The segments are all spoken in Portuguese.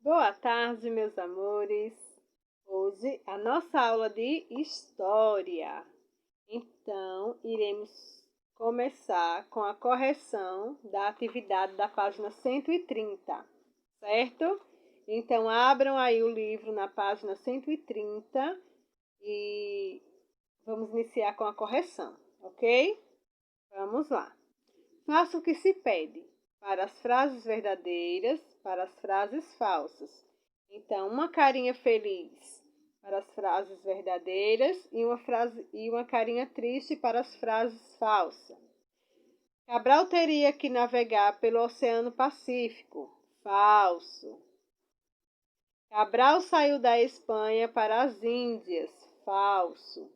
Boa tarde, meus amores. Hoje a nossa aula de história. Então, iremos começar com a correção da atividade da página 130, certo? Então, abram aí o livro na página 130 e vamos iniciar com a correção, ok? Vamos lá. Faça o que se pede para as frases verdadeiras, para as frases falsas. Então, uma carinha feliz para as frases verdadeiras e uma carinha triste para as frases falsas. Cabral teria que navegar pelo Oceano Pacífico. Falso. Cabral saiu da Espanha para as Índias. Falso.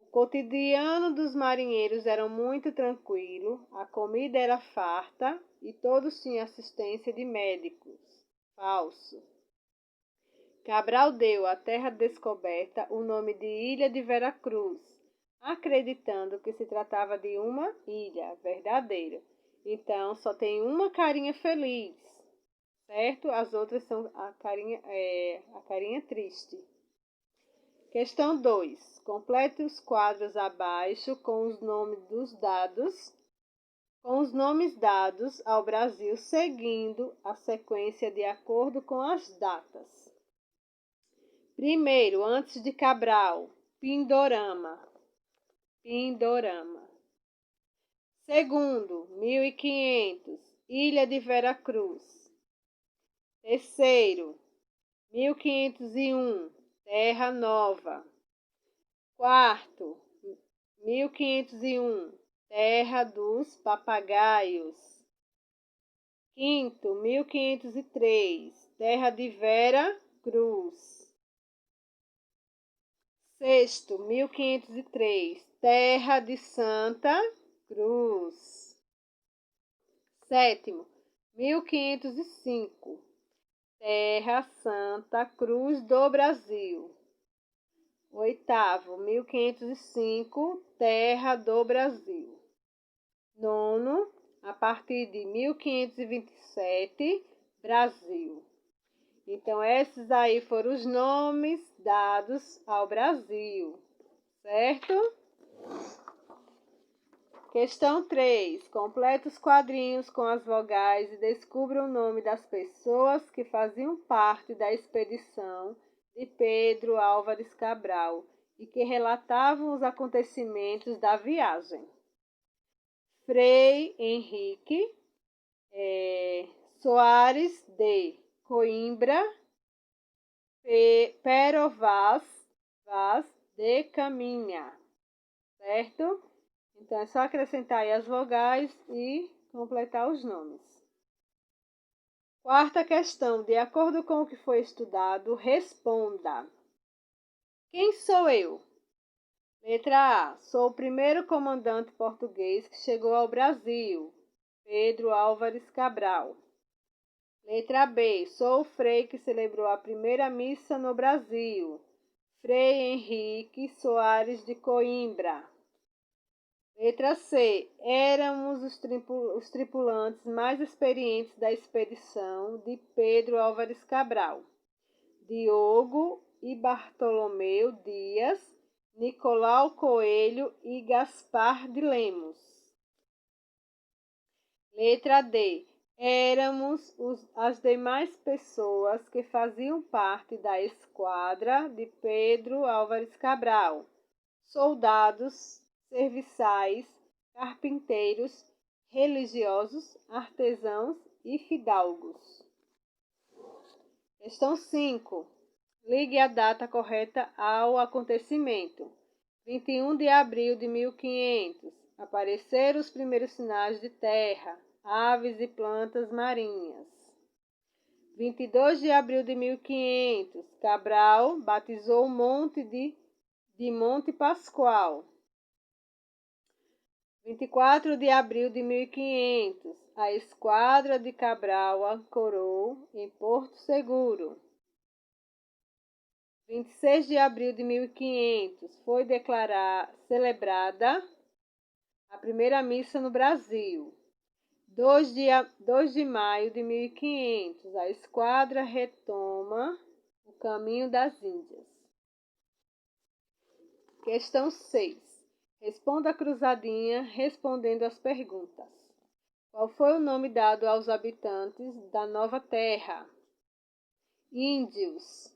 O cotidiano dos marinheiros era muito tranquilo, a comida era farta e todos tinham assistência de médicos. Falso. Cabral deu à terra descoberta o nome de Ilha de Veracruz, acreditando que se tratava de uma ilha. Verdadeiro. Então, só tem uma carinha feliz, certo? As outras são a carinha triste. Questão 2. Complete os quadros abaixo com os nomes dados ao Brasil, seguindo a sequência de acordo com as datas. Primeiro, antes de Cabral, Pindorama. Segundo, 1500, Ilha de Veracruz. Terceiro, 1501, Terra Nova. Quarto, 1501, Terra dos Papagaios. Quinto, 1503, Terra de Vera Cruz. Sexto, 1503, Terra de Santa Cruz. Sétimo, 1505, Terra Santa Cruz do Brasil. Oitavo, 1505, Terra do Brasil. Nono, a partir de 1527, Brasil. Então, esses aí foram os nomes dados ao Brasil, certo? Questão 3. Complete os quadrinhos com as vogais e descubra o nome das pessoas que faziam parte da expedição de Pedro Álvares Cabral e que relatavam os acontecimentos da viagem. Frei Henrique Soares de Coimbra, Pero Vaz de Caminha, certo? Então, é só acrescentar aí as vogais e completar os nomes. Quarta questão. De acordo com o que foi estudado, responda. Quem sou eu? Letra A. Sou o primeiro comandante português que chegou ao Brasil. Pedro Álvares Cabral. Letra B. Sou o frei que celebrou a primeira missa no Brasil. Frei Henrique Soares de Coimbra. Letra C. Éramos os tripulantes mais experientes da expedição de Pedro Álvares Cabral. Diogo e Bartolomeu Dias, Nicolau Coelho e Gaspar de Lemos. Letra D. Éramos as demais pessoas que faziam parte da esquadra de Pedro Álvares Cabral. Soldados, serviçais, carpinteiros, religiosos, artesãos e fidalgos. Questão 5. Ligue a data correta ao acontecimento. 21 de abril de 1500. Apareceram os primeiros sinais de terra, aves e plantas marinhas. 22 de abril de 1500. Cabral batizou o monte de Monte Pascoal. 24 de abril de 1500. A esquadra de Cabral ancorou em Porto Seguro. 26 de abril de 1500 foi celebrada a primeira missa no Brasil. 2 de maio de 1500, a esquadra retoma o caminho das Índias. Questão 6. Responda a cruzadinha respondendo as perguntas. Qual foi o nome dado aos habitantes da Nova Terra? Índios.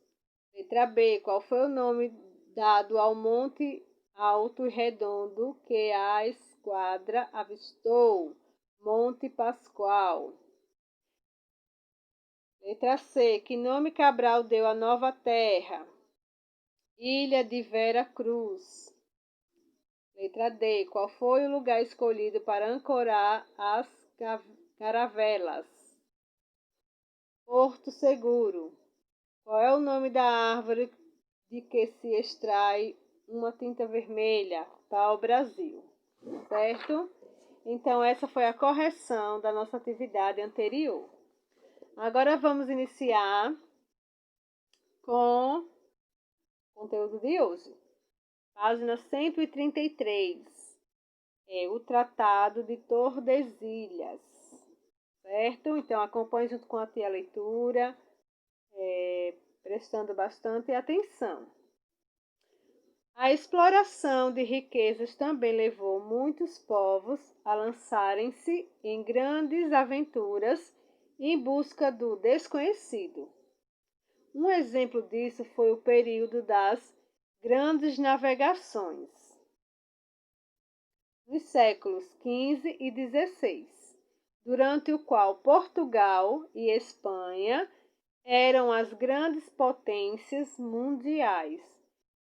Letra B. Qual foi o nome dado ao monte alto e redondo que a esquadra avistou? Monte Pascoal. Letra C. Que nome Cabral deu à Nova Terra? Ilha de Vera Cruz. Letra D. Qual foi o lugar escolhido para ancorar as caravelas? Porto Seguro. Qual é o nome da árvore de que se extrai uma tinta vermelha? Pau-brasil. Certo? Então, essa foi a correção da nossa atividade anterior. Agora vamos iniciar com o conteúdo de hoje. Página 133. É o Tratado de Tordesilhas. Certo? Então, acompanhe junto com a tia a leitura, prestando bastante atenção. A exploração de riquezas também levou muitos povos a lançarem-se em grandes aventuras em busca do desconhecido. Um exemplo disso foi o período das grandes navegações, nos séculos XV e XVI, durante o qual Portugal e Espanha eram as grandes potências mundiais,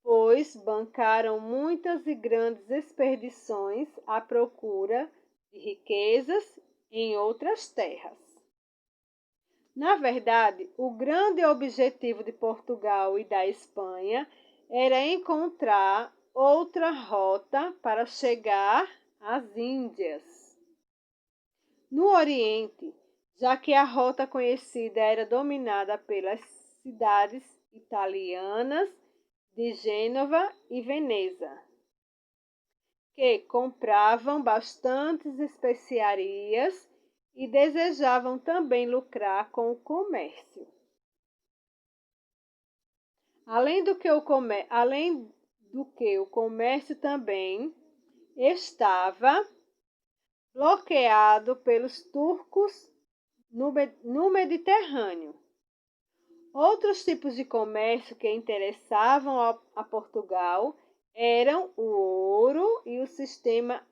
pois bancaram muitas e grandes expedições à procura de riquezas em outras terras. Na verdade, o grande objetivo de Portugal e da Espanha era encontrar outra rota para chegar às Índias. No Oriente, já que a rota conhecida era dominada pelas cidades italianas de Gênova e Veneza, que compravam bastantes especiarias e desejavam também lucrar com o comércio. Além do que o comércio também estava bloqueado pelos turcos no Mediterrâneo. Outros tipos de comércio que interessavam a Portugal eram o ouro e o sistema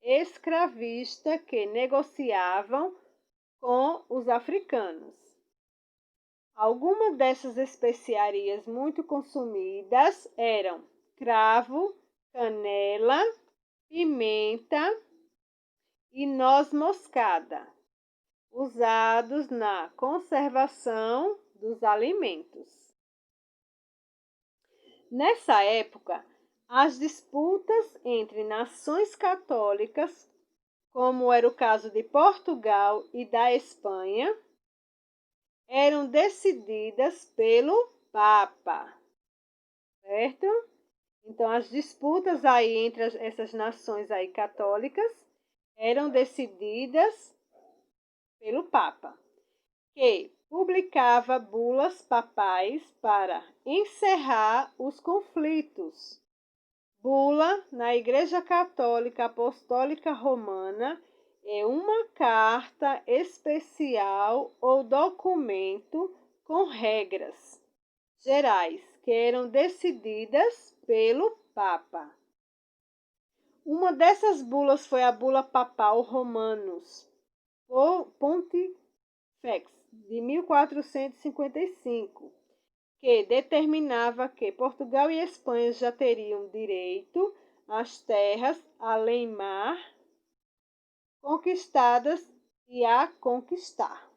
escravista que negociavam com os africanos. Algumas dessas especiarias muito consumidas eram cravo, canela, pimenta e noz moscada, usados na conservação dos alimentos. Nessa época, as disputas entre nações católicas, como era o caso de Portugal e da Espanha, eram decididas pelo Papa, certo? Então, as disputas aí entre essas nações aí católicas eram decididas pelo Papa, que publicava bulas papais para encerrar os conflitos. Bula na Igreja Católica Apostólica Romana é uma carta especial ou documento com regras gerais que eram decididas pelo Papa. Uma dessas bulas foi a Bula Papal Romanus Pontifex, de 1455, que determinava que Portugal e Espanha já teriam direito às terras além-mar conquistadas e a conquistar.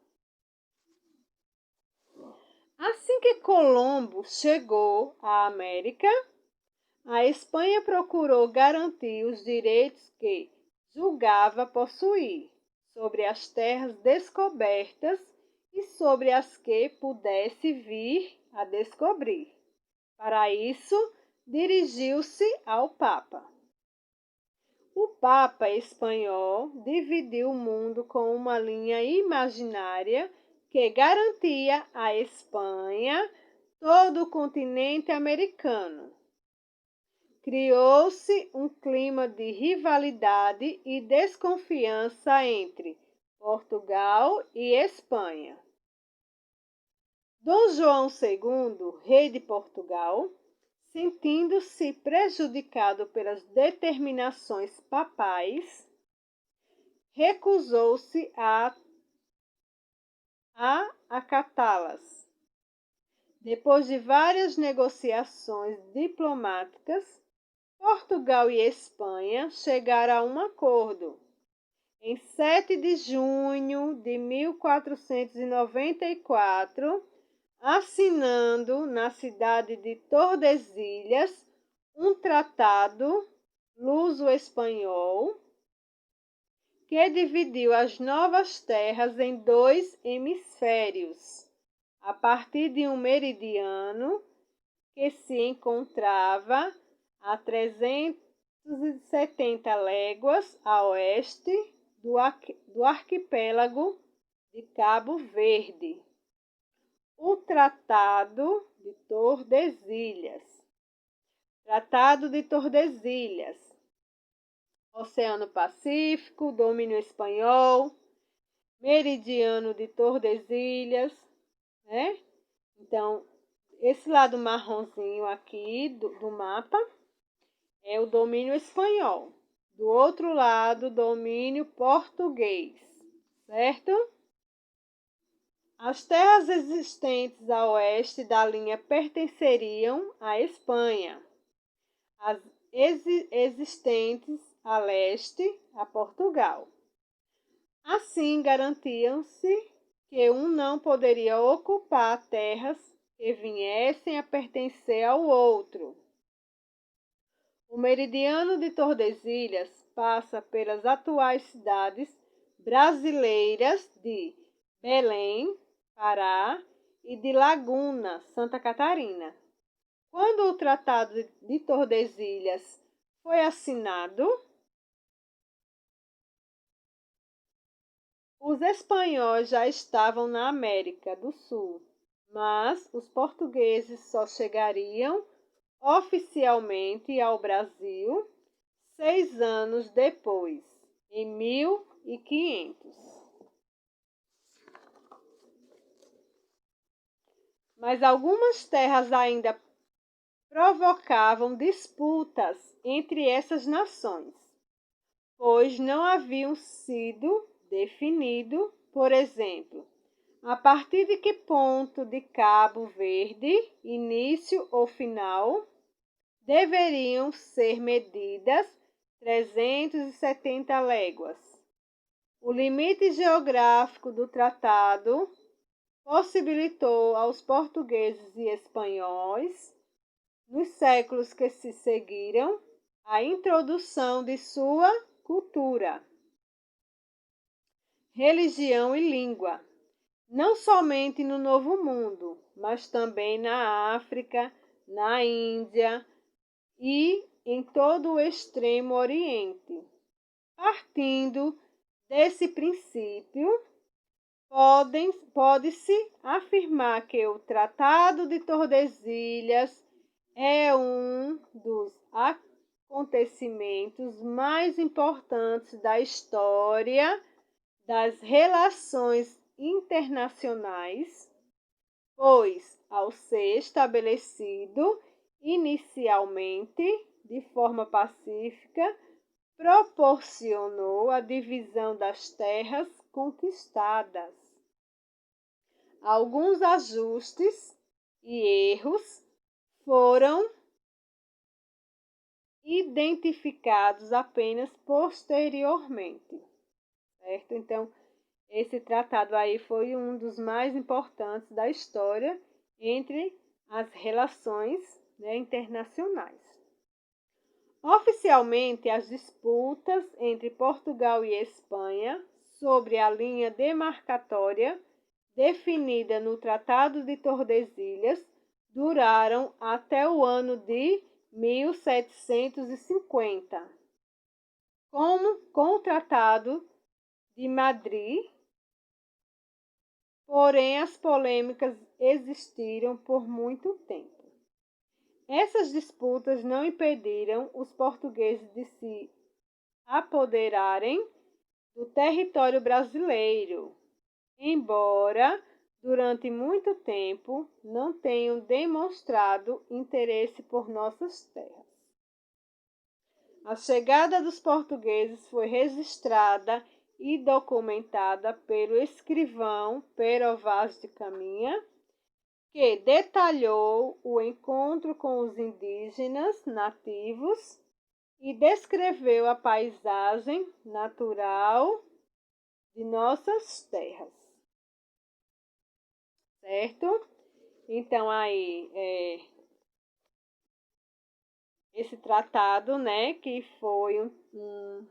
Assim que Colombo chegou à América, a Espanha procurou garantir os direitos que julgava possuir sobre as terras descobertas e sobre as que pudesse vir a descobrir. Para isso, dirigiu-se ao Papa. O Papa espanhol dividiu o mundo com uma linha imaginária que garantia à Espanha todo o continente americano. Criou-se um clima de rivalidade e desconfiança entre Portugal e Espanha. Dom João II, rei de Portugal, sentindo-se prejudicado pelas determinações papais, recusou-se a acatá-las. Depois de várias negociações diplomáticas, Portugal e Espanha chegaram a um acordo. Em 7 de junho de 1494, assinando na cidade de Tordesilhas um tratado luso-espanhol que dividiu as novas terras em dois hemisférios, a partir de um meridiano que se encontrava a 370 léguas a oeste do arquipélago de Cabo Verde. O Tratado de Tordesilhas. Tratado de Tordesilhas. Oceano Pacífico, domínio espanhol, meridiano de Tordesilhas, né? Então, esse lado marronzinho aqui do mapa é o domínio espanhol. Do outro lado, domínio português, certo? As terras existentes a oeste da linha pertenceriam à Espanha. As existentes a leste a Portugal. Assim, garantiam-se que um não poderia ocupar terras que viessem a pertencer ao outro. O meridiano de Tordesilhas passa pelas atuais cidades brasileiras de Belém, Pará, e de Laguna, Santa Catarina. Quando o Tratado de Tordesilhas foi assinado, os espanhóis já estavam na América do Sul, mas os portugueses só chegariam oficialmente ao Brasil 6 anos depois, em 1500. Mas algumas terras ainda provocavam disputas entre essas nações, pois não haviam sido definido, por exemplo, a partir de que ponto de Cabo Verde, início ou final, deveriam ser medidas 370 léguas. O limite geográfico do tratado possibilitou aos portugueses e espanhóis, nos séculos que se seguiram, a introdução de sua cultura, religião e língua, não somente no Novo Mundo, mas também na África, na Índia e em todo o Extremo Oriente. Partindo desse princípio, pode-se afirmar que o Tratado de Tordesilhas é um dos acontecimentos mais importantes da história das relações internacionais, pois, ao ser estabelecido inicialmente de forma pacífica, proporcionou a divisão das terras conquistadas. Alguns ajustes e erros foram identificados apenas posteriormente, certo? Então, esse tratado aí foi um dos mais importantes da história entre as relações, né, internacionais. Oficialmente, as disputas entre Portugal e Espanha sobre a linha demarcatória definida no Tratado de Tordesilhas duraram até o ano de 1750, como com o Tratado de Madrid, porém as polêmicas existiram por muito tempo. Essas disputas não impediram os portugueses de se apoderarem do território brasileiro, embora durante muito tempo não tenham demonstrado interesse por nossas terras. A chegada dos portugueses foi registrada e documentada pelo escrivão Pero Vaz de Caminha, que detalhou o encontro com os indígenas nativos e descreveu a paisagem natural de nossas terras. Certo? Então, aí, esse tratado, né, que foi um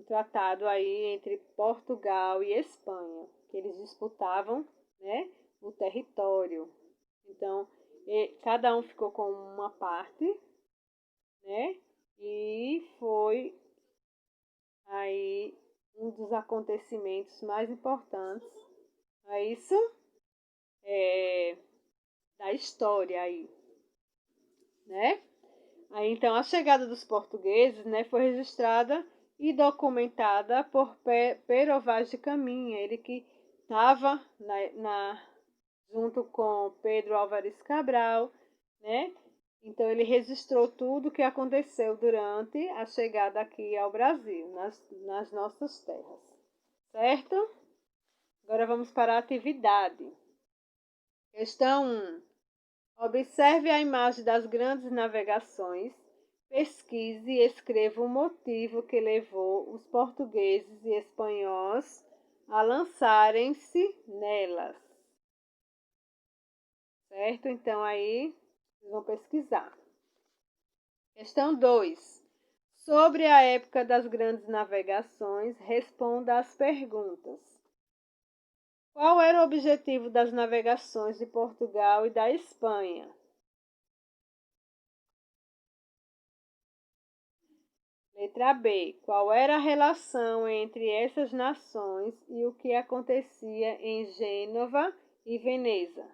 tratado aí entre Portugal e Espanha, que eles disputavam, né, o território. Então, cada um ficou com uma parte, né, e foi aí um dos acontecimentos mais importantes, é isso, da história aí, né? Aí, então, a chegada dos portugueses, né, foi registrada e documentada por Pero Vaz de Caminha, ele que estava junto com Pedro Álvares Cabral, né? Então, ele registrou tudo o que aconteceu durante a chegada aqui ao Brasil, nas nossas terras, certo? Agora vamos para a atividade. Questão 1. Observe a imagem das grandes navegações, pesquise e escreva o motivo que levou os portugueses e espanhóis a lançarem-se nelas. Certo? Então, aí, vocês vão pesquisar. Questão 2. Sobre a época das grandes navegações, responda às perguntas. Qual era o objetivo das navegações de Portugal e da Espanha? Letra B. Qual era a relação entre essas nações e o que acontecia em Gênova e Veneza?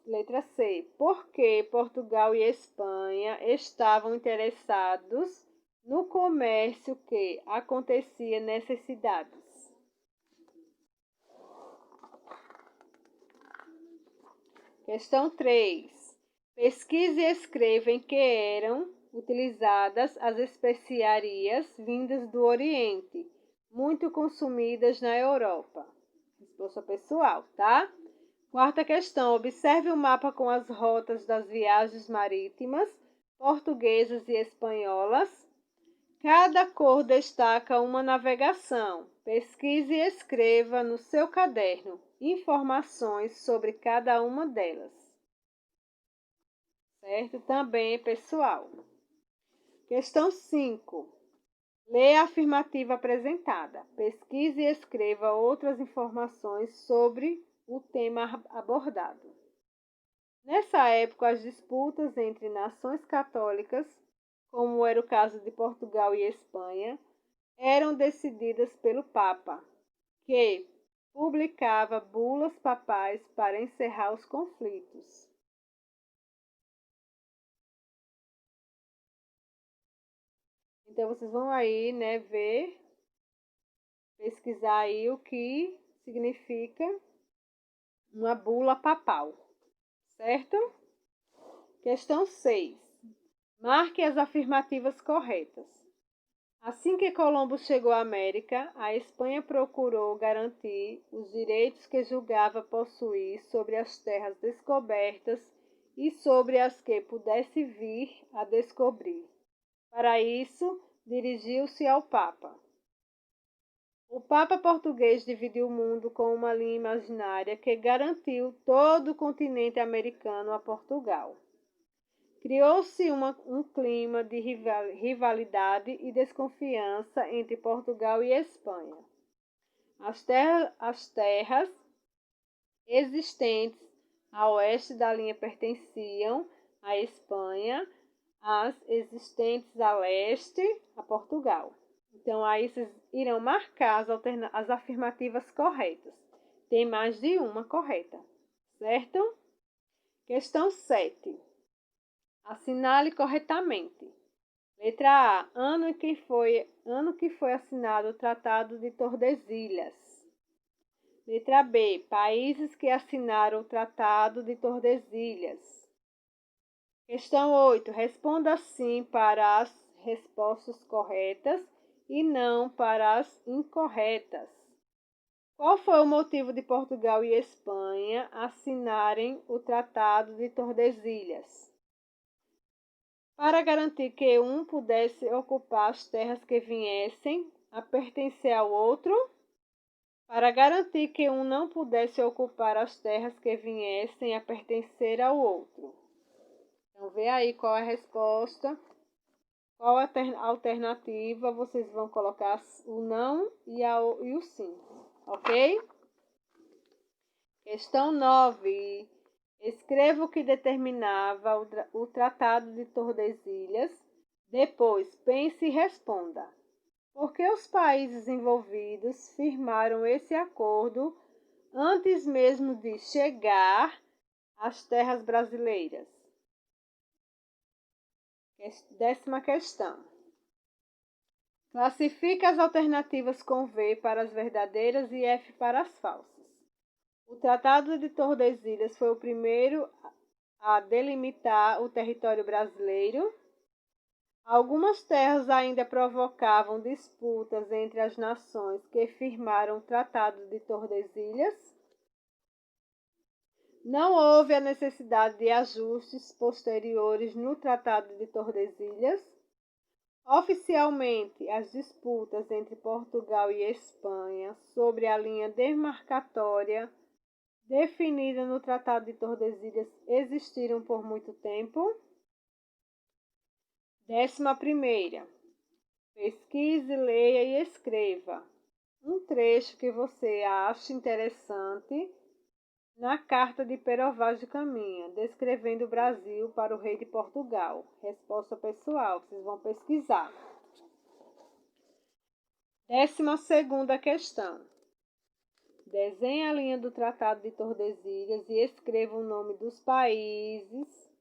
Letra C. Por que Portugal e Espanha estavam interessados no comércio que acontecia nessas cidades? Questão 3. Pesquise e escreva em que eram utilizadas as especiarias vindas do Oriente, muito consumidas na Europa. Resposta pessoal, tá? Quarta questão. Observe o mapa com as rotas das viagens marítimas portuguesas e espanholas. Cada cor destaca uma navegação. Pesquise e escreva no seu caderno informações sobre cada uma delas. Certo? Também, pessoal. Questão 5. Leia a afirmativa apresentada. Pesquise e escreva outras informações sobre o tema abordado. Nessa época, as disputas entre nações católicas, como era o caso de Portugal e Espanha, eram decididas pelo Papa, que publicava bulas papais para encerrar os conflitos. Então, vocês vão aí, né, pesquisar aí o que significa uma bula papal, certo? Questão 6. Marque as afirmativas corretas. Assim que Colombo chegou à América, a Espanha procurou garantir os direitos que julgava possuir sobre as terras descobertas e sobre as que pudesse vir a descobrir. Para isso, dirigiu-se ao Papa. O Papa português dividiu o mundo com uma linha imaginária que garantiu todo o continente americano a Portugal. Criou-se um clima de rivalidade e desconfiança entre Portugal e Espanha. As terras existentes a oeste da linha pertenciam à Espanha, as existentes a leste a Portugal. Então, aí vocês irão marcar as afirmativas corretas. Tem mais de uma correta, certo? Questão 7. Assinale corretamente. Letra A. Ano que foi assinado o Tratado de Tordesilhas. Letra B. Países que assinaram o Tratado de Tordesilhas. Questão 8. Responda sim para as respostas corretas e não para as incorretas. Qual foi o motivo de Portugal e Espanha assinarem o Tratado de Tordesilhas? Para garantir que um pudesse ocupar as terras que viessem a pertencer ao outro? Para garantir que um não pudesse ocupar as terras que viessem a pertencer ao outro? Então, vê aí qual é a resposta, qual a alternativa. Vocês vão colocar o não e o sim, ok? Questão 9. Escreva o que determinava o Tratado de Tordesilhas. Depois, pense e responda. Por que os países envolvidos firmaram esse acordo antes mesmo de chegar às terras brasileiras? 10ª questão. Classifique as alternativas com V para as verdadeiras e F para as falsas. O Tratado de Tordesilhas foi o primeiro a delimitar o território brasileiro. Algumas terras ainda provocavam disputas entre as nações que firmaram o Tratado de Tordesilhas. Não houve a necessidade de ajustes posteriores no Tratado de Tordesilhas. Oficialmente, as disputas entre Portugal e Espanha sobre a linha demarcatória definida no Tratado de Tordesilhas existiram por muito tempo. 11ª. Pesquise, leia e escreva um trecho que você acha interessante na carta de Pero Vaz de Caminha, descrevendo o Brasil para o rei de Portugal. Resposta pessoal, vocês vão pesquisar. 12ª questão. Desenhe a linha do Tratado de Tordesilhas e escreva o nome dos países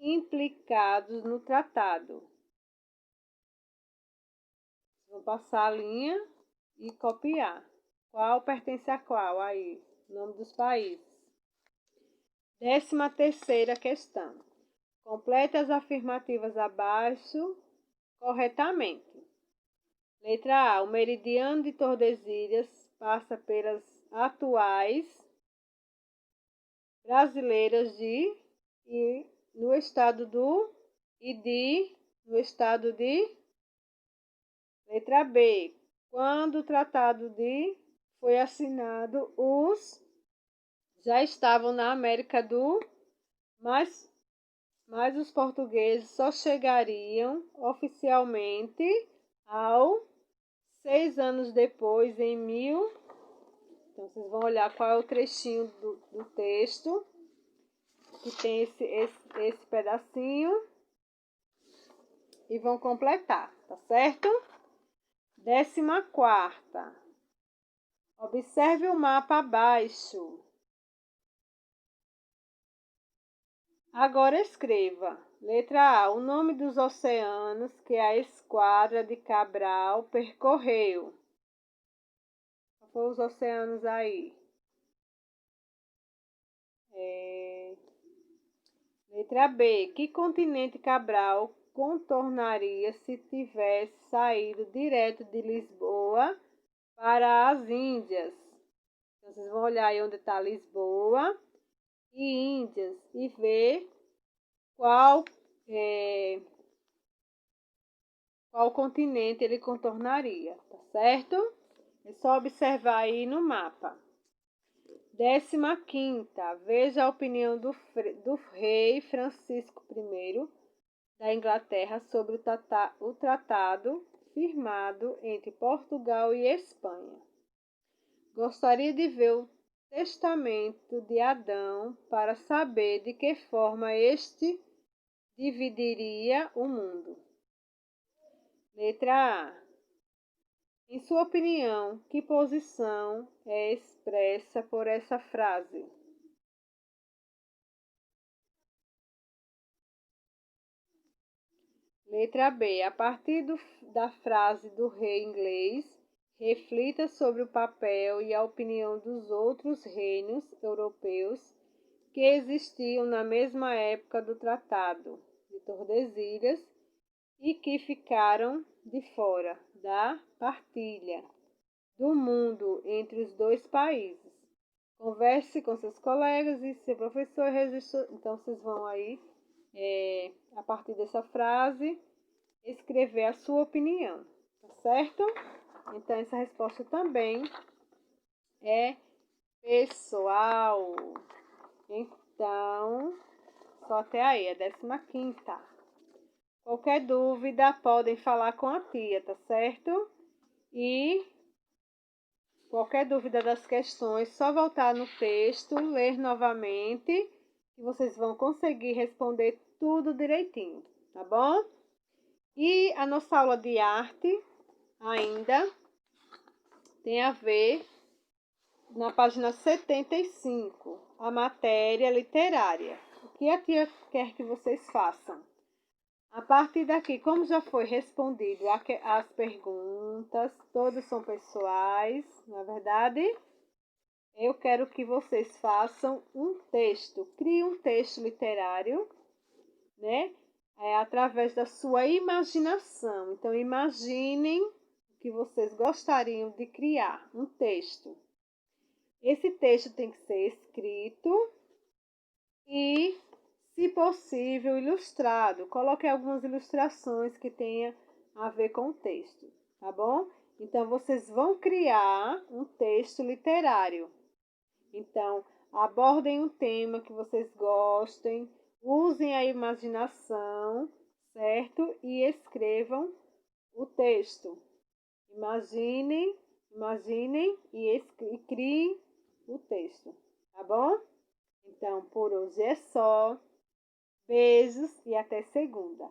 implicados no tratado. Vou passar a linha e copiar. Qual pertence a qual? Aí, o nome dos países. 13ª questão. Complete as afirmativas abaixo corretamente. Letra A. O meridiano de Tordesilhas passa pelas atuais brasileiras no estado de. Letra B. Quando o Tratado foi assinado, os já estavam na América do, mas os portugueses só chegariam oficialmente ao 6 anos depois, em 1000. Então, vocês vão olhar qual é o trechinho do texto que tem esse pedacinho e vão completar, tá certo? 14ª. Observe o mapa abaixo. Agora escreva. Letra A. O nome dos oceanos que a esquadra de Cabral percorreu. Qual foram os oceanos aí? Letra B. Que continente Cabral contornaria se tivesse saído direto de Lisboa para as Índias? Então, vocês vão olhar aí onde está Lisboa e Índias e ver qual continente ele contornaria, tá certo? É só observar aí no mapa. 15ª. Veja a opinião do rei Francisco I da Inglaterra sobre o tratado firmado entre Portugal e Espanha. Gostaria de ver o testamento de Adão para saber de que forma este dividiria o mundo? Letra A. Em sua opinião, que posição é expressa por essa frase? Letra B. A partir da frase do rei inglês, reflita sobre o papel e a opinião dos outros reinos europeus que existiam na mesma época do Tratado de Tordesilhas e que ficaram de fora da partilha do mundo entre os dois países. Converse com seus colegas e seu professor registrou. Então, vocês vão aí, a partir dessa frase, escrever a sua opinião, tá certo? Então, essa resposta também é pessoal. Então, só até aí, a 15ª. Qualquer dúvida, podem falar com a tia, tá certo? E qualquer dúvida das questões, só voltar no texto, ler novamente, que vocês vão conseguir responder tudo direitinho, tá bom? E a nossa aula de arte ainda tem a ver na página 75, a matéria literária. O que a tia quer que vocês façam? A partir daqui, como já foi respondido as perguntas, todas são pessoais, na verdade, eu quero que vocês façam um texto, crie um texto literário, né? Através da sua imaginação. Então, imaginem o que vocês gostariam de criar, um texto. Esse texto tem que ser escrito e, se possível, ilustrado. Coloque algumas ilustrações que tenham a ver com o texto, tá bom? Então, vocês vão criar um texto literário. Então, abordem um tema que vocês gostem, usem a imaginação, certo? E escrevam o texto. Imaginem e criem o texto, tá bom? Então, por hoje é só. Beijos e até segunda.